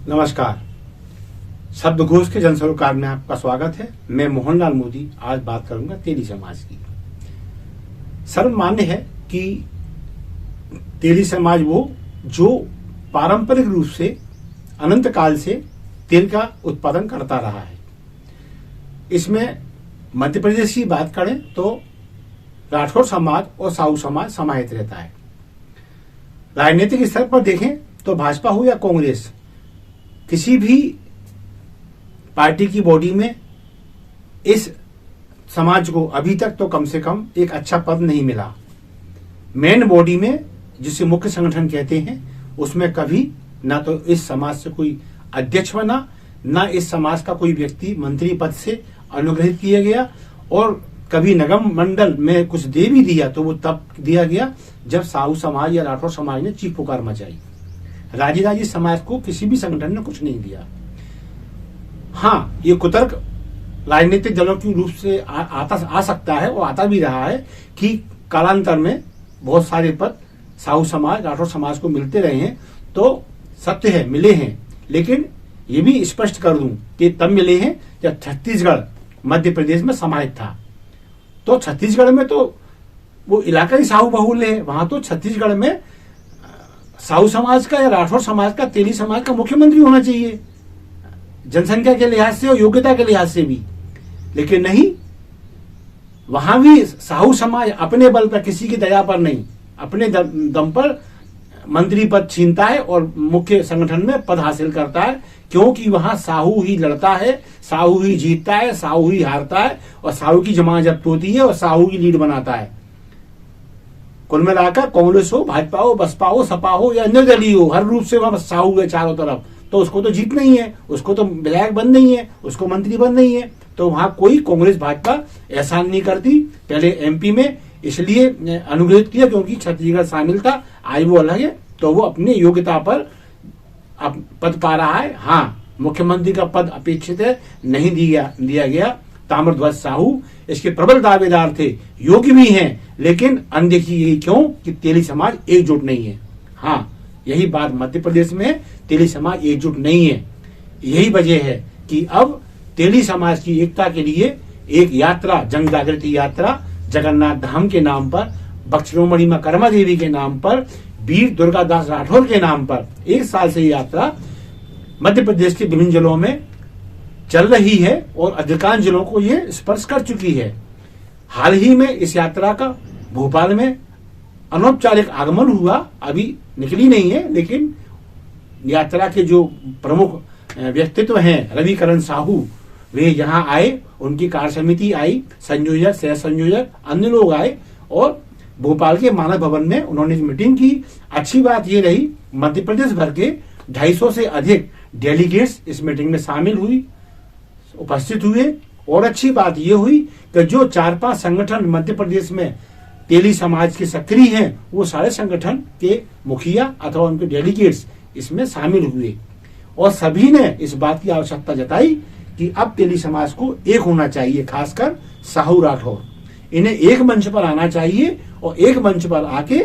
नमस्कार। शब्दघोष के जन सरोकार में आपका स्वागत है। मैं मोहनलाल मोदी आज बात करूंगा तेली समाज की। सर्वमान्य है कि तेली समाज वो जो पारंपरिक रूप से अनंत काल से तेल का उत्पादन करता रहा है। इसमें मध्य प्रदेश की बात करें तो राठौर समाज और साहू समाज समाहित रहता है। राजनीतिक स्तर पर देखें तो भाजपा हो या कांग्रेस, किसी भी पार्टी की बॉडी में इस समाज को अभी तक तो कम से कम एक अच्छा पद नहीं मिला। मेन बॉडी में जिसे मुख्य संगठन कहते हैं उसमें कभी ना तो इस समाज से कोई अध्यक्ष बना, ना इस समाज का कोई व्यक्ति मंत्री पद से अनुग्रहित किया गया, और कभी निगम मंडल में कुछ दे भी दिया तो वो तब दिया गया जब साहू समाज या राठौर समाज ने चीख पुकार मचाई। राजी समाज को किसी भी संगठन ने कुछ नहीं दिया। हाँ, ये कुतर्क राजनीतिक दलों की रूप से आ सकता है और आता भी रहा है कि कालांतर में बहुत सारे पद साहू समाज राठौर समाज को मिलते रहे हैं। तो सत्य है, मिले हैं, लेकिन ये भी स्पष्ट कर दूं कि तब मिले हैं जब छत्तीसगढ़ मध्य प्रदेश में समाहित था। तो छत्तीसगढ़ में तो वो इलाका ही साहू बहुल है। वहां तो छत्तीसगढ़ में साहू समाज का या राठौर समाज का, तेली समाज का मुख्यमंत्री होना चाहिए, जनसंख्या के लिहाज से और योग्यता के लिहाज से भी। लेकिन नहीं, वहां भी साहू समाज अपने बल पर, किसी की दया पर नहीं, अपने दम पर मंत्री पद छीनता है और मुख्य संगठन में पद हासिल करता है, क्योंकि वहां साहू ही लड़ता है, साहू ही जीतता है, साहू ही हारता है, और साहू की जमात जब्त होती है और साहू की लीड बनाता है। कुल मिलाकर कांग्रेस हो, भाजपा हो, बसपा हो, सपा हो या निर्दलीय हो, हर रूप से वहां साहू है चारों तरफ। तो उसको तो जीत नहीं है, उसको तो विधायक बन नहीं है, उसको मंत्री बन नहीं है। तो वहां कोई कांग्रेस भाजपा एहसान नहीं करती। पहले एमपी में इसलिए अनुग्रहित किया क्योंकि छत्तीसगढ़ शामिल था, आज वो अलग है, तो वो अपनी योग्यता पर पद पा रहा है। हाँ, मुख्यमंत्री का पद अपेक्षित है, नहीं दिया गया। ताम्रध्वज साहू इसके प्रबल दावेदार थे, योग्य भी हैं, लेकिन अनदेखी यही क्यों कि तेली समाज एकजुट नहीं है। हाँ, यही बात मध्य प्रदेश में तेली समाज एकजुट नहीं है। यही वजह है कि अब तेली समाज की एकता के लिए एक यात्रा, जन जागृति यात्रा, जगन्नाथ धाम के नाम पर, बक्सरोमणि मां कर्मा देवी के नाम पर, वीर दुर्गादास राठौर के नाम पर एक साल से यात्रा मध्य प्रदेश के विभिन्न जिलों में चल रही है और अधिकांश जिलों को ये स्पर्श कर चुकी है। हाल ही में इस यात्रा का भोपाल में अनौपचारिक आगमन हुआ, अभी निकली नहीं है, लेकिन यात्रा के जो प्रमुख व्यक्तित्व हैं, रविकरण साहू, वे यहाँ आए, उनकी कार्य समिति आई, संयोजक, सह संयोजक, अन्य लोग आए और भोपाल के मानव भवन में उन्होंने मीटिंग की। अच्छी बात ये रही, मध्य प्रदेश भर के 250 से अधिक डेलीगेट्स इस मीटिंग में शामिल उपस्थित हुए। और अच्छी बात यह हुई कि जो 4-5 संगठन मध्य प्रदेश में तेली समाज के सक्रिय हैं, वो सारे संगठन के मुखिया अथवा उनके डेलीगेट्स इसमें शामिल हुए और सभी ने इस बात की आवश्यकता जताई कि अब तेली समाज को एक होना चाहिए, खासकर साहू राठौर, इन्हें एक मंच पर आना चाहिए और एक मंच पर आके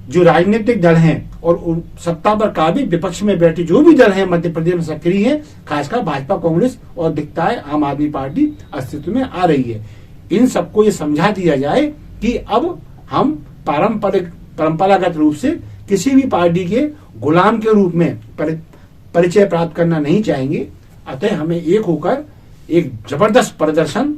जो राजनीतिक दल हैं और सत्ता पर काबिज विपक्ष में बैठे जो भी दल हैं मध्य प्रदेश में सक्रिय हैं, खासकर भाजपा, कांग्रेस और दिखता है आम आदमी पार्टी अस्तित्व में आ रही है, इन सबको ये समझा दिया जाए कि अब हम परंपरागत रूप से किसी भी पार्टी के गुलाम के रूप में परिचय प्राप्त करना नहीं चाहेंगे। अतः हमें एक होकर एक जबरदस्त प्रदर्शन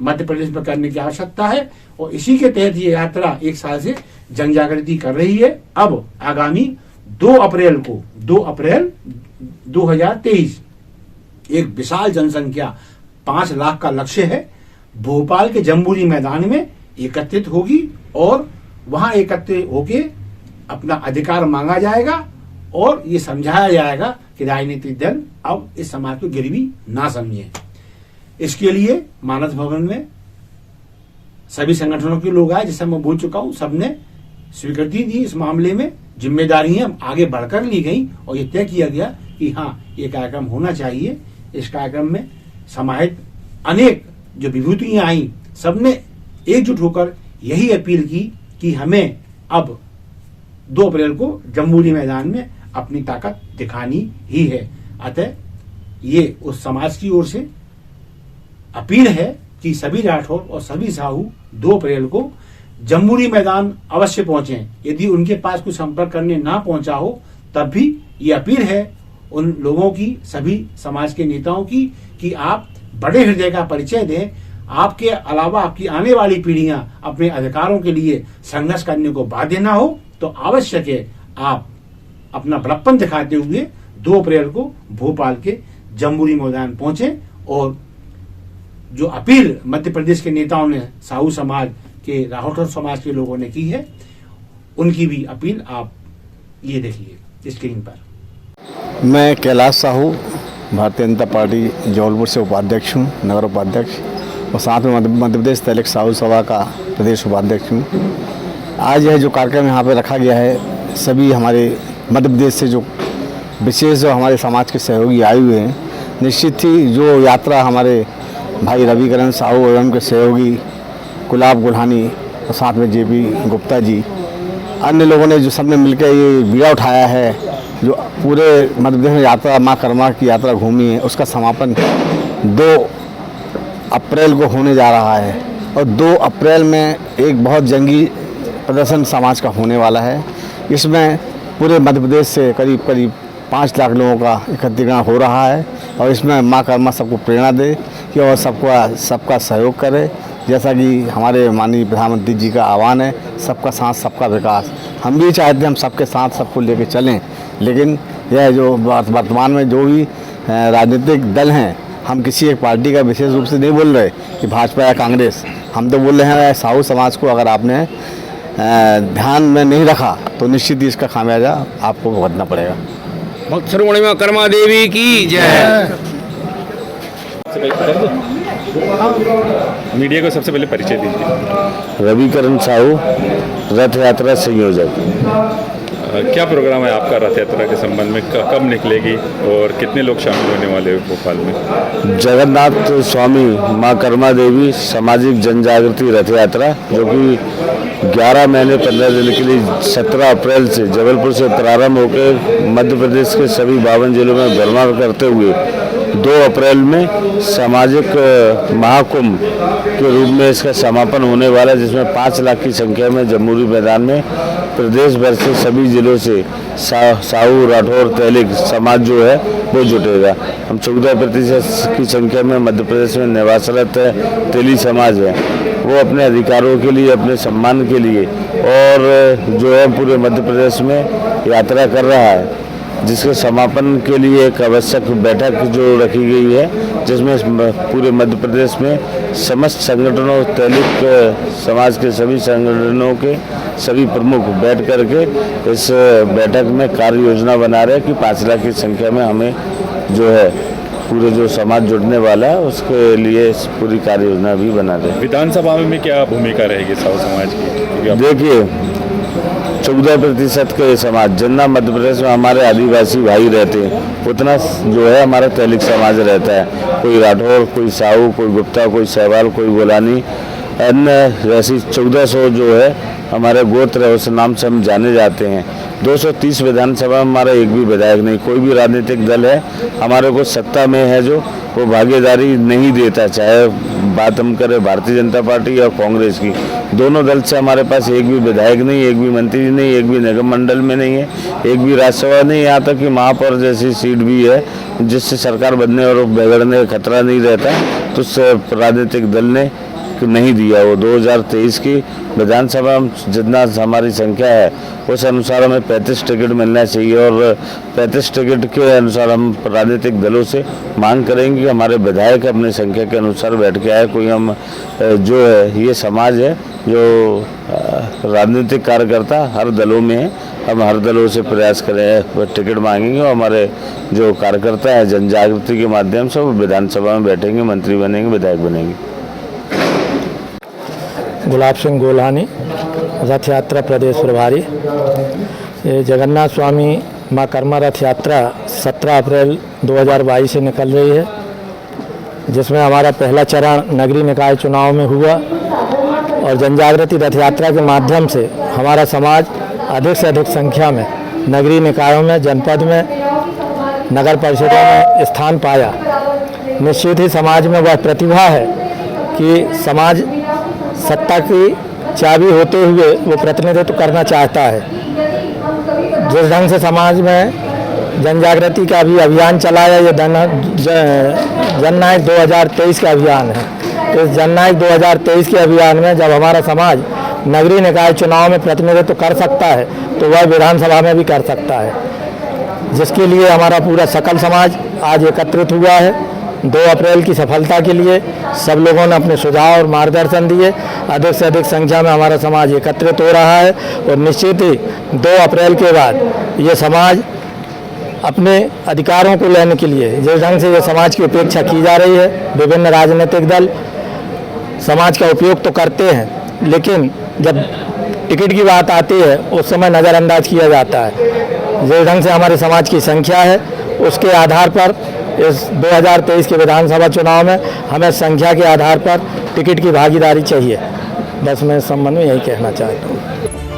मध्य प्रदेश में करने की आवश्यकता है और इसी के तहत ये यात्रा एक साल से जन जागृति कर रही है। अब आगामी 2 अप्रैल 2023 एक विशाल जनसंख्या 5 लाख का लक्ष्य है, भोपाल के जम्बूरी मैदान में एकत्रित होगी और वहां एकत्रित होके अपना अधिकार मांगा जाएगा और ये समझाया जाएगा कि राजनीतिक दल अब इस समाज को गिरवी ना समझे। इसके लिए मानस भवन में सभी संगठनों के लोग आए, जैसे मैं बोल चुका हूं, सबने स्वीकृति दी। इस मामले में जिम्मेदारियां आगे बढ़कर ली गई और ये तय किया गया कि हाँ, ये कार्यक्रम होना चाहिए। इस कार्यक्रम में समाहित अनेक जो विभूतियां आई, सबने एकजुट होकर यही अपील की कि हमें अब 2 अप्रैल को जम्बूरी मैदान में अपनी ताकत दिखानी ही है। अतः ये उस समाज की ओर से अपील है कि सभी राठौर और सभी साहू 2 अप्रैल को जम्बूरी मैदान अवश्य पहुंचें। यदि उनके पास कुछ संपर्क करने ना पहुंचा हो तब भी ये अपील है उन लोगों की, सभी समाज के नेताओं की, कि आप बड़े हृदय का परिचय दें। आपके अलावा आपकी आने वाली पीढ़ियां अपने अधिकारों के लिए संघर्ष करने को बाध्य ना हो, तो आवश्यक है आप अपना बड़प्पन दिखाते हुए 2 अप्रैल को भोपाल के जम्बूरी मैदान पहुंचे। और जो अपील मध्य प्रदेश के नेताओं ने, साहू समाज के, राठौर समाज के लोगों ने की है, उनकी भी अपील आप ये देखिए स्क्रीन पर। मैं कैलाश साहू, भारतीय जनता पार्टी जबलपुर से उपाध्यक्ष हूँ, नगर उपाध्यक्ष, और साथ में मध्य प्रदेश तैलिक साहू सभा का प्रदेश उपाध्यक्ष हूँ। आज यह जो कार्यक्रम यहाँ पे रखा गया है, सभी हमारे मध्य प्रदेश से जो विशेष जो हमारे समाज के सहयोगी आए हुए हैं, निश्चित ही जो यात्रा हमारे भाई रविकरण साहू और उनके सहयोगी गुलाब गुल्हानी और साथ में जेपी गुप्ता जी, अन्य लोगों ने जो सबने मिलकर ये बीड़ा उठाया है, जो पूरे मध्य प्रदेश में यात्रा माँ कर्मा की यात्रा घूमी है, उसका समापन 2 अप्रैल को होने जा रहा है। और 2 अप्रैल में एक बहुत जंगी प्रदर्शन समाज का होने वाला है। इसमें पूरे मध्य प्रदेश से करीब 5 लाख लोगों का एकत्रीकरण हो रहा है। और इसमें माँ कर्मा सबको प्रेरणा दे कि और सबका सहयोग करे, जैसा कि हमारे माननीय प्रधानमंत्री जी का आह्वान है, सबका साथ सबका विकास। हम भी चाहते हैं हम सबके साथ सबको लेके चलें, लेकिन यह जो वर्तमान में जो भी राजनीतिक दल हैं, हम किसी एक पार्टी का विशेष रूप से नहीं बोल रहे कि भाजपा या कांग्रेस, हम तो बोल रहे हैं साहू समाज को अगर आपने ध्यान में नहीं रखा तो निश्चित ही इसका खामियाजा आपको भुगतना पड़ेगा। भक्त श्रोमणी मां कर्मा देवी की जय। मीडिया को सबसे पहले परिचय दीजिए। रविकरण साहू, रथ यात्रा संयोजक। क्या प्रोग्राम है आपका रथ यात्रा के संबंध में, कब निकलेगी और कितने लोग शामिल होने वाले हैं भोपाल में? जगन्नाथ स्वामी माँ कर्मा देवी सामाजिक जन जागृति रथ यात्रा, जो कि 11 महीने 15 दिन के लिए 17 अप्रैल से जबलपुर से प्रारंभ होकर मध्य प्रदेश के सभी 52 जिलों में भ्रमण करते हुए 2 अप्रैल में सामाजिक महाकुंभ के रूप में इसका समापन होने वाला है, जिसमें 5 लाख की संख्या में जम्बूरी मैदान में प्रदेश भर से सभी जिलों से साहू राठौर तैलिक समाज जो है वो जुटेगा। हम 14% की संख्या में मध्य प्रदेश में निवासरत तेली समाज है, वो अपने अधिकारों के लिए, अपने सम्मान के लिए और जो है पूरे मध्य प्रदेश में यात्रा कर रहा है, जिसके समापन के लिए एक आवश्यक बैठक जो रखी गई है, जिसमें पूरे मध्य प्रदेश में समस्त संगठनों, तैलिक समाज के सभी संगठनों के सभी प्रमुख बैठ करके इस बैठक में कार्य योजना बना रहे हैं कि 5 लाख की संख्या में हमें जो है पूरे जो समाज जुड़ने वाला है उसके लिए पूरी कार्य योजना भी बना रहे हैं। विधानसभा में क्या भूमिका रहेगी साहू समाज की? देखिए, 14% के समाज जितना मध्य प्रदेश में हमारे आदिवासी भाई रहते हैं, उतना जो है हमारा तैलिक समाज रहता है। कोई राठौर, कोई साहू, कोई गुप्ता, कोई सहवाल, कोई गोलानी, अन्य ऐसी 1400 जो है हमारे गोत्र है, उस नाम से हम जाने जाते हैं। 230 विधानसभा में हमारा एक भी विधायक नहीं, कोई भी राजनीतिक दल है हमारे को सत्ता में है जो वो भागीदारी नहीं देता, चाहे बात हम करें भारतीय जनता पार्टी या कांग्रेस की। दोनों दल से हमारे पास एक भी विधायक नहीं, एक भी मंत्री नहीं, एक भी निगम मंडल में नहीं है, एक भी राज्यसभा नहीं, यहाँ तक कि महापौर जैसी सीट भी है जिससे सरकार बनने और बिगड़ने का खतरा नहीं रहता, तो उस राजनीतिक दल ने नहीं दिया। वो 2023 की विधानसभा में जितना हमारी संख्या है उस अनुसार हमें 35 टिकट मिलना चाहिए और 35 टिकट के अनुसार हम राजनीतिक दलों से मांग करेंगे कि हमारे विधायक अपने संख्या के अनुसार बैठ के आए। कोई हम जो है ये समाज है जो राजनीतिक कार्यकर्ता हर दलों में है, हम हर दलों से प्रयास करें, टिकट मांगेंगे और हमारे जो कार्यकर्ता है जन जागृति के माध्यम से वो विधानसभा में बैठेंगे, मंत्री बनेंगे, विधायक बनेंगे। गुलाब सिंह गोल्हानी, रथ यात्रा प्रदेश प्रभारी। ये जगन्नाथ स्वामी माँ कर्मा रथ यात्रा 17 अप्रैल 2022 से निकल रही है, जिसमें हमारा पहला चरण नगरीय निकाय चुनाव में हुआ और जनजागृति रथ यात्रा के माध्यम से हमारा समाज अधिक से अधिक संख्या में नगरीय निकायों में, जनपद में, नगर परिषदों में स्थान पाया। निश्चित ही समाज में वह प्रतिभा है कि समाज सत्ता की चाबी होते हुए वो प्रतिनिधित्व करना चाहता है। जिस ढंग से समाज में जन जागृति का भी अभियान चलाया, ये जननायक 2023 का अभियान है। इस जननायक 2023 के अभियान में जब हमारा समाज नगरीय निकाय चुनाव में प्रतिनिधित्व कर सकता है तो वह विधानसभा में भी कर सकता है, जिसके लिए हमारा पूरा सकल समाज आज एकत्रित हुआ है। 2 अप्रैल की सफलता के लिए सब लोगों ने अपने सुझाव और मार्गदर्शन दिए। अधिक से अधिक संख्या में हमारा समाज एकत्रित हो रहा है और निश्चित ही 2 अप्रैल के बाद ये समाज अपने अधिकारों को लेने के लिए, जिस ढंग से ये समाज की उपेक्षा की जा रही है, विभिन्न राजनीतिक दल समाज का उपयोग तो करते हैं, लेकिन जब टिकट की बात आती है उस समय नज़रअंदाज किया जाता है। जिस ढंग से हमारे समाज की संख्या है, उसके आधार पर इस 2023 के विधानसभा चुनाव में हमें संख्या के आधार पर टिकट की भागीदारी चाहिए। बस मैं इस संबंध में यही कहना चाहता हूँ।